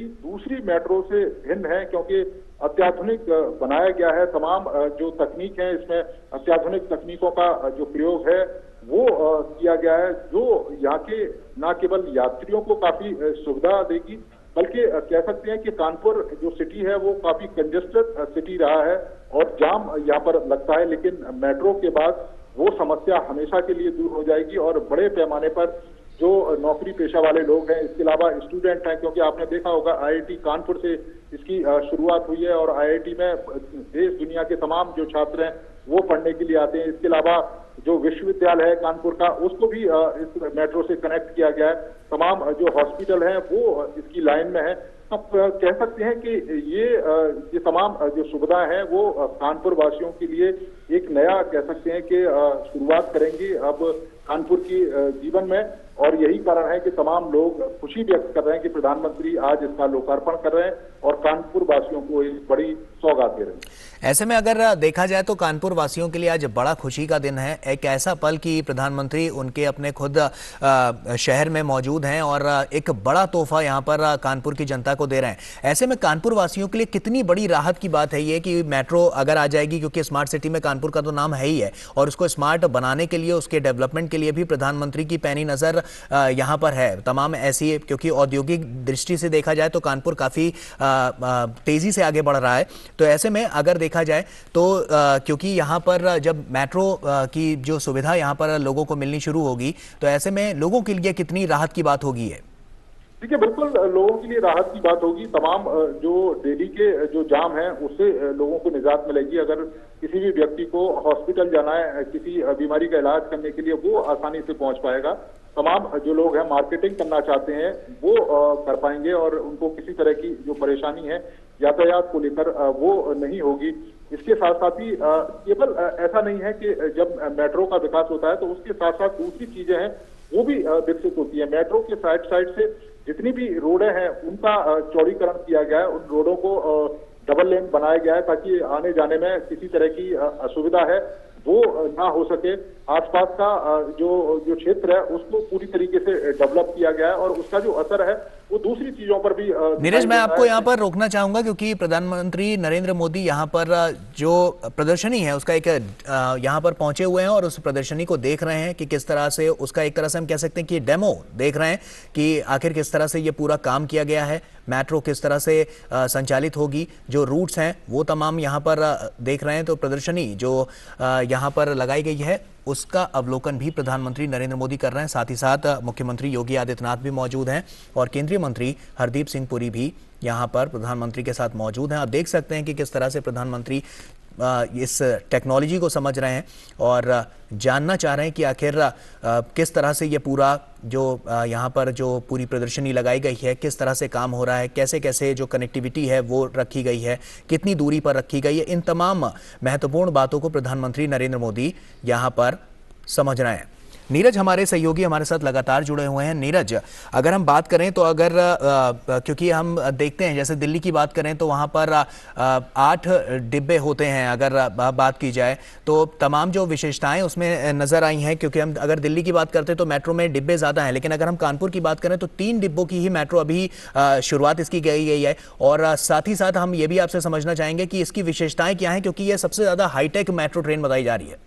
कि दूसरी मेट्रो से भिन्न है, क्योंकि अत्याधुनिक बनाया गया है। तमाम जो तकनीक है इसमें अत्याधुनिक तकनीकों का जो प्रयोग है वो किया गया है, जो यहाँ के न केवल यात्रियों को काफी सुविधा देगी, बल्कि कह सकते हैं कि कानपुर जो सिटी है वो काफी कंजेस्टेड सिटी रहा है और जाम यहाँ पर लगता है, लेकिन मेट्रो के बाद वो समस्या हमेशा के लिए दूर हो जाएगी और बड़े पैमाने पर जो नौकरी पेशा वाले लोग हैं, इसके अलावा स्टूडेंट हैं, क्योंकि आपने देखा होगा आईआईटी कानपुर से इसकी शुरुआत हुई है और आईआईटी में देश दुनिया के तमाम जो छात्र हैं वो पढ़ने के लिए आते हैं। इसके अलावा जो विश्वविद्यालय है कानपुर का, उसको भी इस मेट्रो से कनेक्ट किया गया है। तमाम जो हॉस्पिटल हैं वो इसकी लाइन में है। अब कह सकते हैं कि ये तमाम जो सुविधाएं हैं वो कानपुर वासियों के लिए एक नया कह सकते हैं कि शुरुआत करेंगी अब कानपुर की जीवन में, और यही कारण है कि तमाम लोग खुशी व्यक्त कर रहे हैं कि प्रधानमंत्री आज इसका लोकार्पण कर रहे हैं और कानपुर वासियों को एक बड़ी सौगात दे रहे हैं। ऐसे में अगर देखा जाए तो कानपुर वासियों के लिए आज बड़ा खुशी का दिन है, एक ऐसा पल कि प्रधानमंत्री उनके अपने खुद शहर में मौजूद हैं और एक बड़ा तोहफा यहां पर कानपुर की जनता को दे रहे हैं। ऐसे में कानपुर वासियों के लिए कितनी बड़ी राहत की बात है ये कि मेट्रो अगर आ जाएगी, क्योंकि स्मार्ट सिटी में कानपुर का तो नाम है ही है और उसको स्मार्ट बनाने के लिए, उसके डेवलपमेंट के लिए भी प्रधानमंत्री की पैनी नजर यहाँ पर है। तमाम ऐसी, क्योंकि औद्योगिक दृष्टि से देखा जाए तो कानपुर काफी तेजी से आगे बढ़ रहा है, तो ऐसे में अगर देखा जाए तो क्योंकि यहाँ पर जब मेट्रो की जो सुविधा यहाँ पर लोगों को मिलनी शुरू होगी तो ऐसे में लोगों के लिए कितनी राहत की बात होगी है। देखिए, बिल्कुल लोगों के लिए राहत की बात होगी। तमाम जो डेली के जो जाम है उससे लोगों को निजात मिलेगी। अगर किसी भी व्यक्ति को हॉस्पिटल जाना है किसी बीमारी का इलाज करने के लिए, वो आसानी से पहुंच पाएगा। तमाम जो लोग हैं मार्केटिंग करना चाहते हैं वो कर पाएंगे और उनको किसी तरह की जो परेशानी है यातायात को लेकर वो नहीं होगी। इसके साथ साथ ही केवल ऐसा नहीं है कि जब मेट्रो का विकास होता है तो उसके साथ साथ दूसरी चीजें हैं वो भी विकसित होती है। मेट्रो के साइड से जितनी भी रोडें हैं उनका चौड़ीकरण किया गया है, उन रोडों को डबल लेन बनाया गया है ताकि आने जाने में किसी तरह की असुविधा है वो ना हो सके। आसपास का जो क्षेत्र है उसको पूरी तरीके से डेवलप किया गया है और उसका जो असर है वो दूसरी चीजों पर भी। नीरज, मैं आपको यहाँ पर रोकना चाहूंगा क्योंकि प्रधानमंत्री नरेंद्र मोदी यहाँ पर जो प्रदर्शनी है उसका एक यहाँ पर पहुंचे हुए हैं और उस प्रदर्शनी को देख रहे हैं कि किस तरह से उसका एक तरह से हम कह सकते हैं कि डेमो देख रहे हैं कि आखिर किस तरह से ये पूरा काम किया गया है, मेट्रो किस तरह से संचालित होगी, जो रूट्स हैं वो तमाम यहाँ पर देख रहे हैं। तो प्रदर्शनी जो यहाँ पर लगाई गई है उसका अवलोकन भी प्रधानमंत्री नरेंद्र मोदी कर रहे हैं। साथ ही साथ मुख्यमंत्री योगी आदित्यनाथ भी मौजूद हैं और केंद्रीय मंत्री हरदीप सिंह पुरी भी यहाँ पर प्रधानमंत्री के साथ मौजूद हैं। आप देख सकते हैं कि किस तरह से प्रधानमंत्री इस टेक्नोलॉजी को समझ रहे हैं और जानना चाह रहे हैं कि आखिर किस तरह से ये पूरा जो यहाँ पर जो पूरी प्रदर्शनी लगाई गई है किस तरह से काम हो रहा है, कैसे कैसे जो कनेक्टिविटी है वो रखी गई है, कितनी दूरी पर रखी गई है, इन तमाम महत्वपूर्ण बातों को प्रधानमंत्री नरेंद्र मोदी यहाँ पर समझ रहे हैं। नीरज हमारे सहयोगी हमारे साथ लगातार जुड़े हुए हैं। नीरज, अगर हम बात करें तो अगर क्योंकि हम देखते हैं जैसे दिल्ली की बात करें तो वहाँ पर 8 डिब्बे होते हैं, अगर बात की जाए तो तमाम जो विशेषताएं उसमें नजर आई हैं। क्योंकि हम अगर दिल्ली की बात करते हैं तो मेट्रो में डिब्बे ज़्यादा हैं, लेकिन अगर हम कानपुर की बात करें तो 3 डिब्बों की ही मेट्रो अभी शुरुआत इसकी गई है। और साथ ही साथ हम ये भी आपसे समझना चाहेंगे कि इसकी विशेषताएं क्या हैं, क्योंकि ये सबसे ज़्यादा हाईटेक मेट्रो ट्रेन बताई जा रही है।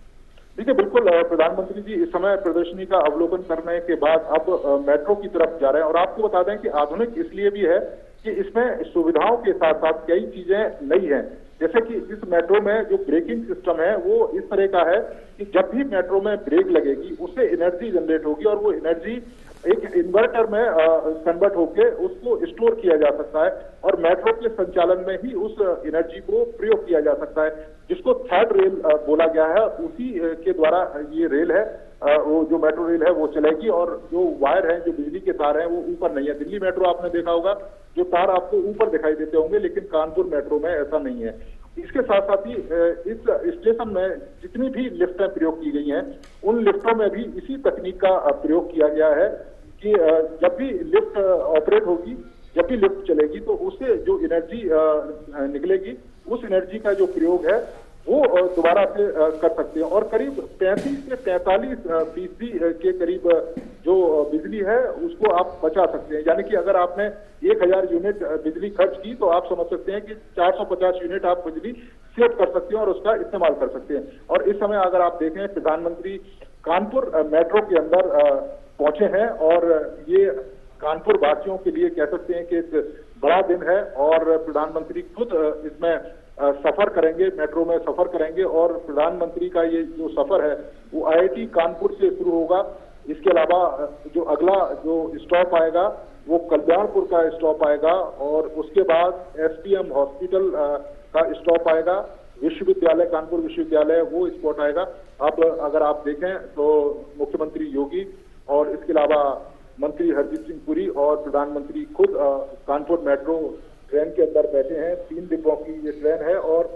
देखिए, बिल्कुल प्रधानमंत्री जी इस समय प्रदर्शनी का अवलोकन करने के बाद अब मेट्रो की तरफ जा रहे हैं और आपको बता दें कि आधुनिक इसलिए भी है कि इसमें सुविधाओं के साथ साथ कई चीजें नई हैं। जैसे कि इस मेट्रो में जो ब्रेकिंग सिस्टम है वो इस तरह का है कि जब भी मेट्रो में ब्रेक लगेगी उससे एनर्जी जनरेट होगी और वो एनर्जी एक इन्वर्टर में कन्वर्ट होकर उसको स्टोर किया जा सकता है और मेट्रो के संचालन में ही उस एनर्जी को प्रयोग किया जा सकता है, जिसको थर्ड रेल बोला गया है। उसी के द्वारा ये रेल है, वो जो मेट्रो रेल है वो चलेगी और जो वायर है, जो बिजली के तार हैं वो ऊपर नहीं है। दिल्ली मेट्रो आपने देखा होगा जो तार आपको ऊपर दिखाई देते होंगे, लेकिन कानपुर मेट्रो में ऐसा नहीं है। इसके साथ साथ ही इस स्टेशन में जितनी भी लिफ्टें प्रयोग की गई हैं उन लिफ्टों में भी इसी तकनीक का प्रयोग किया गया है कि जब भी लिफ्ट ऑपरेट होगी, जब भी लिफ्ट चलेगी तो उससे जो एनर्जी निकलेगी उस एनर्जी का जो प्रयोग है वो दोबारा से कर सकते हैं। और करीब 35 से 43% के करीब जो बिजली है उसको आप बचा सकते हैं। यानी कि अगर आपने 1000 यूनिट बिजली खर्च की तो आप समझ सकते हैं कि 450 यूनिट आप बिजली सेव कर सकते हैं और उसका इस्तेमाल कर सकते हैं। और इस समय अगर आप देखें, प्रधानमंत्री कानपुर मेट्रो के अंदर पहुंचे हैं और ये कानपुर वासियों के लिए कह सकते हैं कि एक बड़ा दिन है और प्रधानमंत्री खुद इसमें सफर करेंगे, मेट्रो में सफर करेंगे। और प्रधानमंत्री का ये जो सफर है वो IIT कानपुर से शुरू होगा। इसके अलावा जो अगला जो स्टॉप आएगा वो कल्याणपुर का स्टॉप आएगा और उसके बाद SPM हॉस्पिटल का स्टॉप आएगा, विश्वविद्यालय कानपुर विश्वविद्यालय वो स्पॉट आएगा। अब अगर आप देखें तो मुख्यमंत्री योगी और इसके अलावा मंत्री हरदीप सिंह पुरी और प्रधानमंत्री खुद कानपुर मेट्रो ट्रेन के अंदर बैठे हैं। 3 डिब्बों की ये ट्रेन है और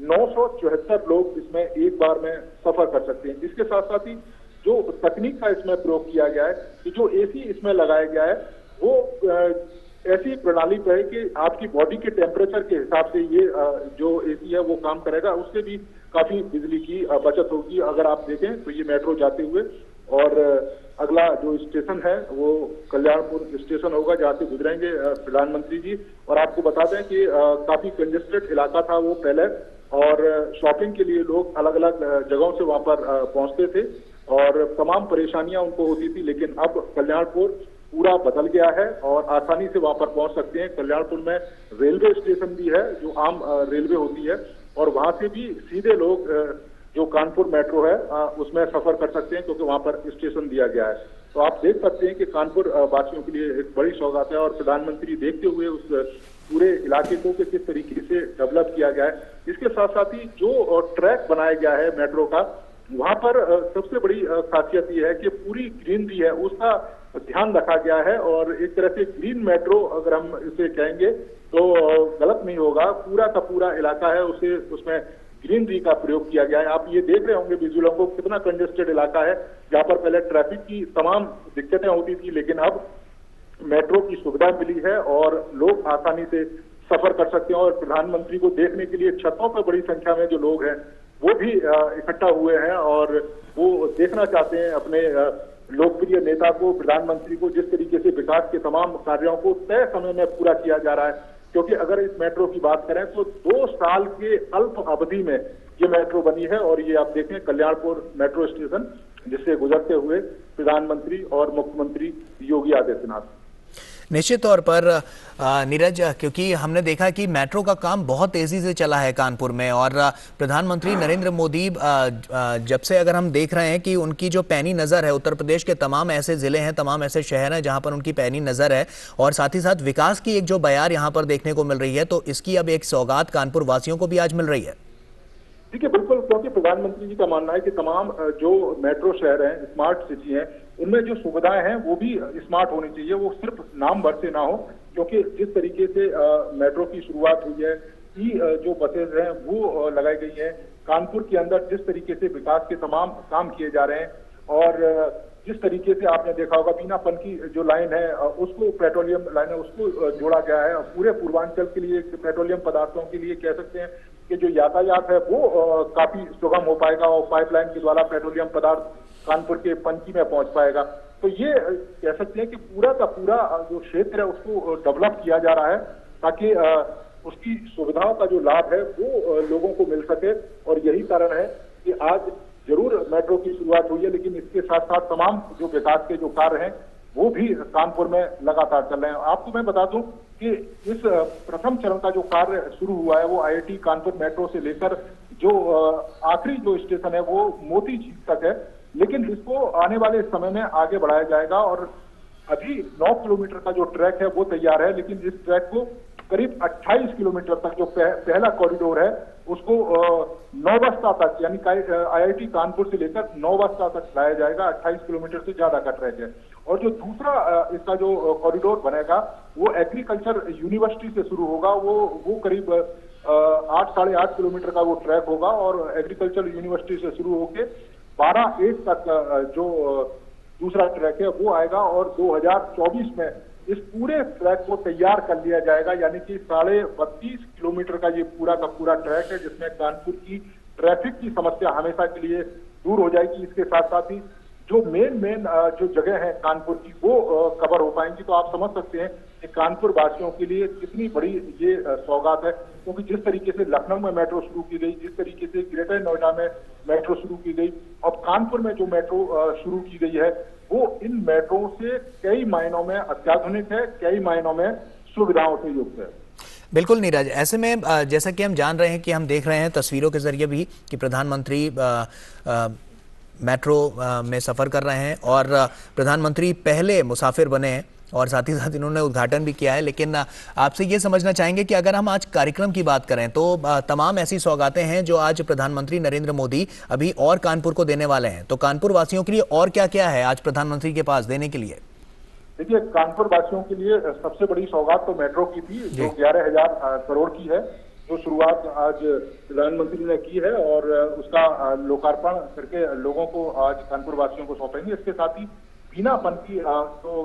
974 लोग इसमें एक बार में सफर कर सकते हैं। इसके साथ साथ ही जो तकनीक का इसमें प्रयोग किया गया है कि जो AC इसमें लगाया गया है वो ऐसी प्रणाली पे है कि आपकी बॉडी के टेम्परेचर के हिसाब से ये जो AC है वो काम करेगा। उससे भी काफी बिजली की बचत होगी। अगर आप देखें तो ये मेट्रो जाते हुए और अगला जो स्टेशन है वो कल्याणपुर स्टेशन होगा जहाँ से गुजरेंगे प्रधानमंत्री जी। और आपको बता दें कि काफी कंजेस्टेड इलाका था वो पहले और शॉपिंग के लिए लोग अलग अलग जगहों से वहां पर पहुंचते थे और तमाम परेशानियां उनको होती थी, लेकिन अब कल्याणपुर पूरा बदल गया है और आसानी से वहां पर पहुंच सकते हैं। कल्याणपुर में रेलवे स्टेशन भी है जो आम रेलवे होती है और वहां से भी सीधे लोग जो कानपुर मेट्रो है उसमें सफर कर सकते हैं क्योंकि वहां पर स्टेशन दिया गया है। तो आप देख सकते हैं कि कानपुर वासियों के लिए एक बड़ी सौगात है और प्रधानमंत्री देखते हुए उस पूरे इलाके को कि किस तरीके से डेवलप किया गया है। इसके साथ साथ ही जो ट्रैक बनाया गया है मेट्रो का, वहां पर सबसे बड़ी खासियत यह है कि पूरी ग्रीनरी है उसका ध्यान रखा गया है और एक तरह से ग्रीन मेट्रो अगर हम इसे कहेंगे तो गलत नहीं होगा। पूरा का पूरा इलाका है उसे उसमें ग्रीनरी का प्रयोग किया गया है। आप ये देख रहे होंगे विजुअलों को, कितना कंजेस्टेड इलाका है जहां पर पहले ट्रैफिक की तमाम दिक्कतें होती थी, लेकिन अब मेट्रो की सुविधा मिली है और लोग आसानी से सफर कर सकते हैं। और प्रधानमंत्री को देखने के लिए छतों पर बड़ी संख्या में जो लोग हैं वो भी इकट्ठा हुए हैं और वो देखना चाहते हैं अपने लोकप्रिय नेता को, प्रधानमंत्री को, जिस तरीके से विकास के तमाम कार्यों को तय समय में पूरा किया जा रहा है। क्योंकि अगर इस मेट्रो की बात करें तो 2 साल के अल्प अवधि में ये मेट्रो बनी है और ये आप देखें कल्याणपुर मेट्रो स्टेशन जिससे गुजरते हुए प्रधानमंत्री और मुख्यमंत्री योगी आदित्यनाथ। निश्चित तौर पर नीरज, क्योंकि हमने देखा कि मेट्रो का काम बहुत तेजी से चला है कानपुर में और प्रधानमंत्री नरेंद्र मोदी जब से अगर हम देख रहे हैं कि उनकी जो पैनी नज़र है, उत्तर प्रदेश के तमाम ऐसे ज़िले हैं, तमाम ऐसे शहर हैं जहां पर उनकी पैनी नज़र है और साथ ही साथ विकास की एक जो बयार यहां पर देखने को मिल रही है, तो इसकी अब एक सौगात कानपुर वासियों को भी आज मिल रही है। ठीक है, बिल्कुल, क्योंकि प्रधानमंत्री जी का मानना है कि तमाम जो मेट्रो शहर हैं, स्मार्ट सिटी हैं, उनमें जो सुविधाएं हैं वो भी स्मार्ट होनी चाहिए, वो सिर्फ नाम भर से ना हो। क्योंकि जिस तरीके से मेट्रो की शुरुआत हुई है, जो बसेज हैं वो लगाई गई हैं, कानपुर के अंदर जिस तरीके से विकास के तमाम काम किए जा रहे हैं और जिस तरीके से आपने देखा होगा बीनापन की जो लाइन है उसको पेट्रोलियम लाइन है उसको जोड़ा गया है। पूरे पूर्वांचल के लिए पेट्रोलियम पदार्थों के लिए कह सकते हैं कि जो यातायात है वो काफी सुगम हो पाएगा और पाइपलाइन के द्वारा पेट्रोलियम पदार्थ कानपुर के पनकी में पहुंच पाएगा। तो ये कह सकते हैं कि पूरा का पूरा जो क्षेत्र है उसको डेवलप किया जा रहा है ताकि उसकी सुविधाओं का जो लाभ है वो लोगों को मिल सके। और यही कारण है कि आज जरूर मेट्रो की शुरुआत हुई है, लेकिन इसके साथ साथ तमाम जो विकास के जो कार्य हैं वो भी कानपुर में लगातार चल रहे हैं। आपको मैं बता दूं कि इस प्रथम चरण का जो कार्य शुरू हुआ है वो IIT कानपुर मेट्रो से लेकर जो आखिरी जो स्टेशन है वो मोती झील तक है, लेकिन इसको आने वाले समय में आगे बढ़ाया जाएगा। और अभी 9 किलोमीटर का जो ट्रैक है वो तैयार है, लेकिन इस ट्रैक को करीब 28 किलोमीटर तक जो पहला कॉरिडोर है उसको नौबस्ता तक, यानी IIT कानपुर से लेकर नौबस्ता तक लाया जाएगा। 28 किलोमीटर से ज्यादा का ट्रैक है। और जो दूसरा इसका जो कॉरिडोर बनेगा वो एग्रीकल्चर यूनिवर्सिटी से शुरू होगा, वो करीब 8-8.5 किलोमीटर का वो ट्रैक होगा और एग्रीकल्चर यूनिवर्सिटी से शुरू होकर 12-8 तक जो दूसरा ट्रैक है वो आएगा और 2024 में इस पूरे ट्रैक को तैयार कर लिया जाएगा। यानी कि 32.5 किलोमीटर का ये पूरा का पूरा ट्रैक है जिसमें कानपुर की ट्रैफिक की समस्या हमेशा के लिए दूर हो जाएगी। इसके साथ साथ ही जो मेन जो जगह है कानपुर की वो कवर हो पाएंगी। तो आप समझ सकते हैं कि कानपुर वासियों के लिए कितनी बड़ी ये सौगात है, क्योंकि जिस तरीके से लखनऊ में मेट्रो शुरू की गई, जिस तरीके से ग्रेटर नोएडा में मेट्रो शुरू की गई, और कानपुर में जो मेट्रो शुरू की गई है, वो इन मेट्रो से कई मायनों में अत्याधुनिक है, कई मायनों में सुविधाओं से युक्त है। बिल्कुल नीरज, ऐसे में जैसा कि हम जान रहे हैं कि हम देख रहे हैं तस्वीरों के जरिए भी कि प्रधानमंत्री मेट्रो में सफ़र कर रहे हैं और प्रधानमंत्री पहले मुसाफिर बने हैं और साथ ही साथ इन्होंने उद्घाटन भी किया है। लेकिन आपसे ये समझना चाहेंगे कि अगर हम आज कार्यक्रम की बात करें तो तमाम ऐसी सौगातें हैं जो आज प्रधानमंत्री नरेंद्र मोदी अभी और कानपुर को देने वाले हैं, तो कानपुर वासियों के लिए और क्या क्या है आज प्रधानमंत्री के पास देने के लिए? देखिए, कानपुर वासियों के लिए सबसे बड़ी सौगात तो मेट्रो की थी, जो 11,000 करोड़ की है, जो शुरुआत आज प्रधानमंत्री ने की है और उसका लोकार्पण करके लोगों को आज कानपुर वासियों को सौंपेंगे। इसके साथ ही बिना पन की जो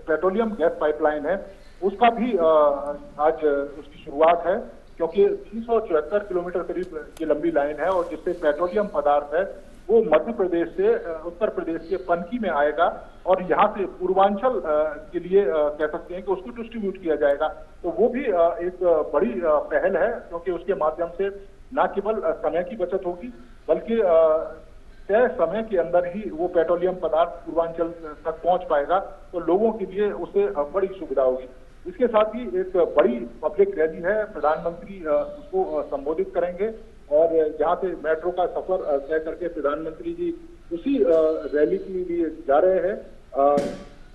पेट्रोलियम गैस पाइपलाइन है, उसका भी आज उसकी शुरुआत है, क्योंकि 374 किलोमीटर करीब की लंबी लाइन है और जिससे पेट्रोलियम पदार्थ है वो मध्य प्रदेश से उत्तर प्रदेश के पनकी में आएगा और यहाँ से पूर्वांचल के लिए कह सकते हैं कि उसको डिस्ट्रीब्यूट किया जाएगा। तो वो भी एक बड़ी पहल है, क्योंकि उसके माध्यम से न केवल समय की बचत होगी, बल्कि तय समय के अंदर ही वो पेट्रोलियम पदार्थ पूर्वांचल तक पहुंच पाएगा, तो लोगों के लिए उससे बड़ी सुविधा होगी। इसके साथ ही एक बड़ी पब्लिक रैली है, प्रधानमंत्री उसको संबोधित करेंगे और जहाँ से मेट्रो का सफर तय करके प्रधानमंत्री जी उसी रैली के लिए जा रहे हैं।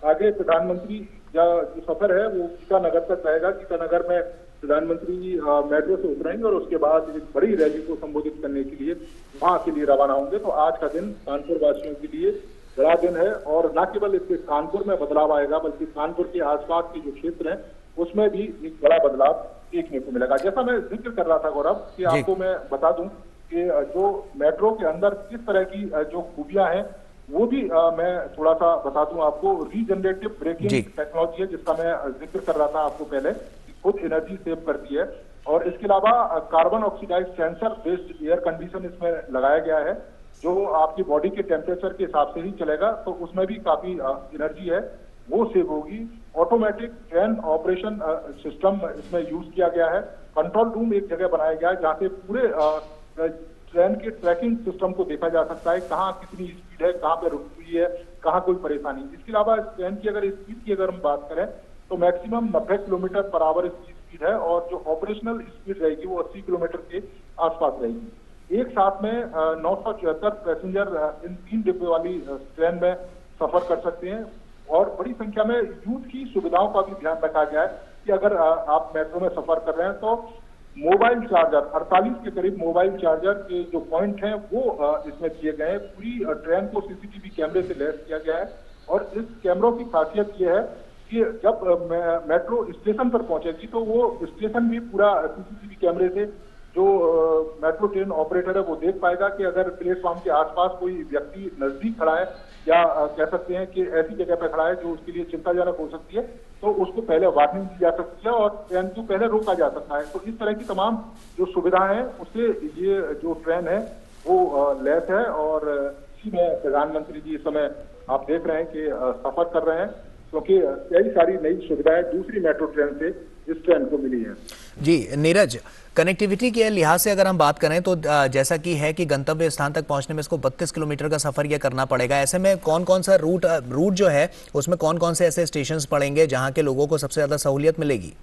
आगे प्रधानमंत्री जो सफर है वो गीतानगर तक रहेगा। गीतानगर में प्रधानमंत्री जी मेट्रो से उतरेंगे और उसके बाद एक बड़ी रैली को संबोधित करने के लिए वहां के लिए रवाना होंगे। तो आज का दिन कानपुर वासियों के लिए बड़ा दिन है और न केवल इससे कानपुर में बदलाव आएगा, बल्कि कानपुर के आसपास के जो क्षेत्र हैं उसमें भी एक बड़ा बदलाव देखने को मिलेगा। जैसा मैं जिक्र कर रहा था गौरव, कि आपको मैं बता दूं कि जो मेट्रो के अंदर किस तरह की जो खूबियां हैं वो भी मैं थोड़ा सा बता दूं आपको। रीजनरेटिव ब्रेकिंग टेक्नोलॉजी है, जिसका मैं जिक्र कर रहा था आपको पहले, खुद एनर्जी सेव करती है। और इसके अलावा carbon oxidize sensor based air condition इसमें लगाया गया है, जो आपकी बॉडी के टेम्परेचर के हिसाब से ही चलेगा, तो उसमें भी काफी एनर्जी है वो सेव होगी। ऑटोमेटिक ट्रेन ऑपरेशन सिस्टम इसमें यूज किया गया है। कंट्रोल रूम एक जगह बनाया गया है जहाँ से पूरे ट्रेन के ट्रैकिंग सिस्टम को देखा जा सकता है, कहाँ कितनी स्पीड है, कहाँ पे रुक हुई है, कहाँ कोई परेशानी। इसके अलावा ट्रेन की अगर स्पीड की अगर हम बात करें तो मैक्सिमम 90 किलोमीटर पर आवर इसकी स्पीड है और जो ऑपरेशनल स्पीड रहेगी वो 80 किलोमीटर के आसपास रहेगी। एक साथ में 974 पैसेंजर इन 3 डिब्बे वाली ट्रेन में सफर कर सकते हैं और बड़ी संख्या में यूथ की सुविधाओं का भी ध्यान रखा गया है कि अगर आप मेट्रो में सफर कर रहे हैं तो मोबाइल चार्जर 48 के करीब मोबाइल चार्जर के जो पॉइंट हैं वो इसमें किए गए हैं। पूरी ट्रेन को सीसीटीवी कैमरे से लैस किया गया है और इस कैमरों की खासियत ये है कि जब मेट्रो स्टेशन पर पहुंचेगी तो वो स्टेशन भी पूरा सीसीटीवी कैमरे से जो मेट्रो ट्रेन ऑपरेटर है वो देख पाएगा कि अगर प्लेटफॉर्म के आसपास कोई व्यक्ति नजदीक खड़ा है या कह सकते हैं कि ऐसी जगह पर खड़ा है जो उसके लिए चिंताजनक हो सकती है, तो उसको पहले वार्निंग दी जा सकती है और ट्रेन को पहले रोका जा सकता है। तो इस तरह की तमाम जो सुविधाएं हैं उससे ये जो ट्रेन है वो लैस है और इसी में प्रधानमंत्री जी इस समय आप देख रहे हैं कि सफर कर रहे हैं, क्योंकि कई सारी नई सुविधाएं दूसरी मेट्रो ट्रेन से इस ट्रेन को मिली है। जी नीरज, कनेक्टिविटी के लिहाज से अगर हम बात करें तो जैसा कि है कि गंतव्य स्थान तक पहुंचने में इसको 32 किलोमीटर का सफर यह करना पड़ेगा। ऐसे में कौन कौन सा रूट जो है उसमें कौन कौन से ऐसे स्टेशंस पड़ेंगे जहां के लोगों को सबसे ज्यादा सहूलियत मिलेगी?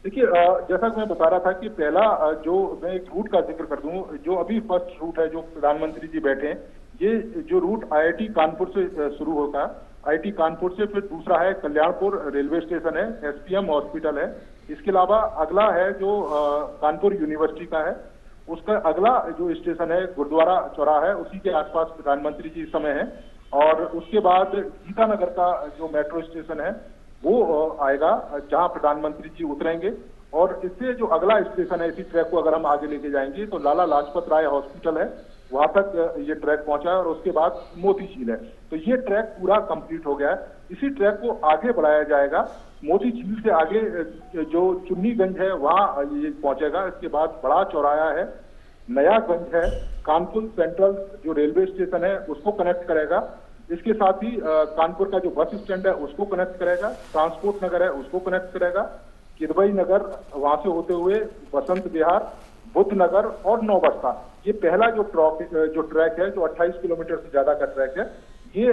देखिए, जैसा कि मैं बता रहा था कि पहला जो मैं एक रूट का जिक्र कर दूं, जो अभी फर्स्ट रूट है जो प्रधानमंत्री जी बैठे हैं, ये जो रूट IIT कानपुर से शुरू होता है, IIT कानपुर से फिर दूसरा है कल्याणपुर रेलवे स्टेशन है, SPM हॉस्पिटल है। इसके अलावा अगला है जो कानपुर यूनिवर्सिटी का है, उसका अगला जो स्टेशन है गुरुद्वारा चौराहा है, उसी के आसपास प्रधानमंत्री जी इस समय है। और उसके बाद गीतानगर का जो मेट्रो स्टेशन है वो आएगा जहां प्रधानमंत्री जी उतरेंगे और इससे जो अगला स्टेशन है, इसी ट्रैक को अगर हम आगे लेके जाएंगे तो लाला लाजपत राय हॉस्पिटल है, वहां तक ये ट्रैक पहुंचा है और उसके बाद मोती झील है। तो ये ट्रैक पूरा कंप्लीट हो गया है। इसी ट्रैक को आगे बढ़ाया जाएगा, मोती झील से आगे जो चुन्नीगंज है वहां ये पहुंचेगा। इसके बाद बड़ा चौराया है, नयागंज है, कानपुर सेंट्रल जो रेलवे स्टेशन है उसको कनेक्ट करेगा, इसके साथ ही कानपुर का जो बस स्टैंड है उसको कनेक्ट करेगा, ट्रांसपोर्ट नगर है उसको कनेक्ट करेगा, किदवई नगर वहां से होते हुए बसंत विहार, बुद्ध नगर और नौबस्ता। ये पहला जो ट्रैक है, जो 28 किलोमीटर से ज्यादा का ट्रैक है, ये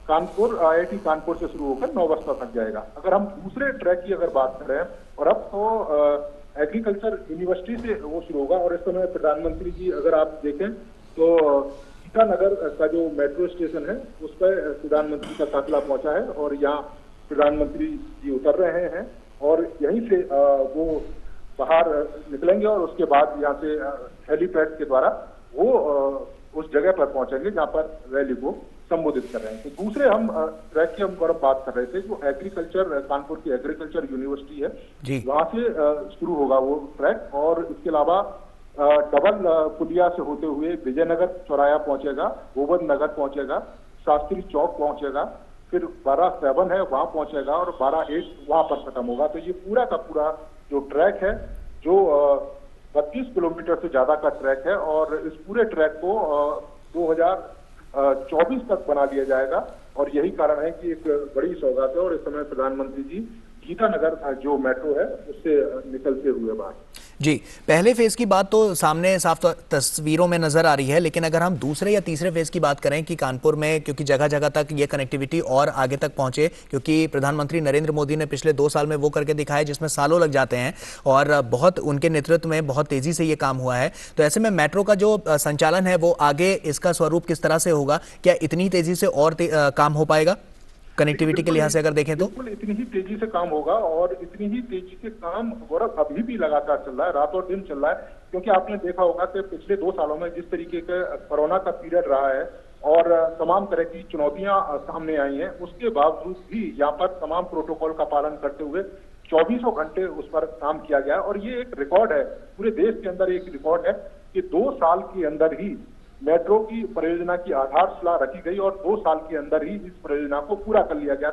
कानपुर IIT कानपुर से शुरू होकर नौबस्ता तक जाएगा। अगर हम दूसरे ट्रैक की अगर बात करें, और अब तो एग्रीकल्चर यूनिवर्सिटी से वो शुरू होगा, और इस समय प्रधानमंत्री जी अगर आप देखें तो गीतानगर का जो मेट्रो स्टेशन है उस पर प्रधानमंत्री का काफिला पहुंचा है, और यहाँ प्रधानमंत्री जी उतर रहे हैं और यहीं से वो बाहर निकलेंगे और उसके बाद यहाँ से हेलीपैड के द्वारा वो उस जगह पर पहुंचेंगे जहाँ पर रैली को संबोधित कर रहे हैं। तो दूसरे हम ट्रैक की हम गौरव बात कर रहे थे, जो एग्रीकल्चर कानपुर की एग्रीकल्चर यूनिवर्सिटी है वहां से शुरू होगा वो ट्रैक, और इसके अलावा डबल पुलिया से होते हुए विजयनगर चौराया पहुंचेगा, गोविंद नगर पहुंचेगा, शास्त्री चौक पहुंचेगा, फिर 12-7 है वहां पहुंचेगा और 12-8 वहां पर खत्म होगा। तो ये पूरा का पूरा जो ट्रैक है, जो 32 किलोमीटर से ज्यादा का ट्रैक है, और इस पूरे ट्रैक को 2024 तक बना दिया जाएगा। और यही कारण है कि एक बड़ी सौगात है, और इस समय प्रधानमंत्री जी गीतानगर जो मेट्रो है उससे निकलते हुए बाहर। जी, पहले फेज की बात तो सामने साफ तस्वीरों में नजर आ रही है, लेकिन अगर हम दूसरे या तीसरे फेज की बात करें कि कानपुर में क्योंकि जगह जगह तक ये कनेक्टिविटी और आगे तक पहुंचे, क्योंकि प्रधानमंत्री नरेंद्र मोदी ने पिछले 2 साल में वो करके दिखाया जिसमें सालों लग जाते हैं, और बहुत उनके नेतृत्व में बहुत तेजी से ये काम हुआ है। तो ऐसे में मेट्रो का जो संचालन है वो आगे इसका स्वरूप किस तरह से होगा? क्या इतनी तेजी से और काम हो पाएगा कनेक्टिविटी के लिहाज से अगर देखें तो? बिल्कुल इतनी ही तेजी से काम होगा, और इतनी ही तेजी से काम गौरव अभी भी लगातार चल रहा है, रात और दिन चल रहा है। क्योंकि आपने देखा होगा कि पिछले 2 सालों में जिस तरीके का कोरोना का पीरियड रहा है और तमाम तरह की चुनौतियां सामने आई हैं, उसके बावजूद भी यहाँ पर तमाम प्रोटोकॉल का पालन करते हुए 24 घंटे उस पर काम किया गया। और ये एक रिकॉर्ड है, पूरे देश के अंदर एक रिकॉर्ड है कि 2 साल के अंदर ही मेट्रो की परियोजना की आधारशिला रखी गई और 2 साल के अंदर ही इस परियोजना को पूरा कर लिया गया।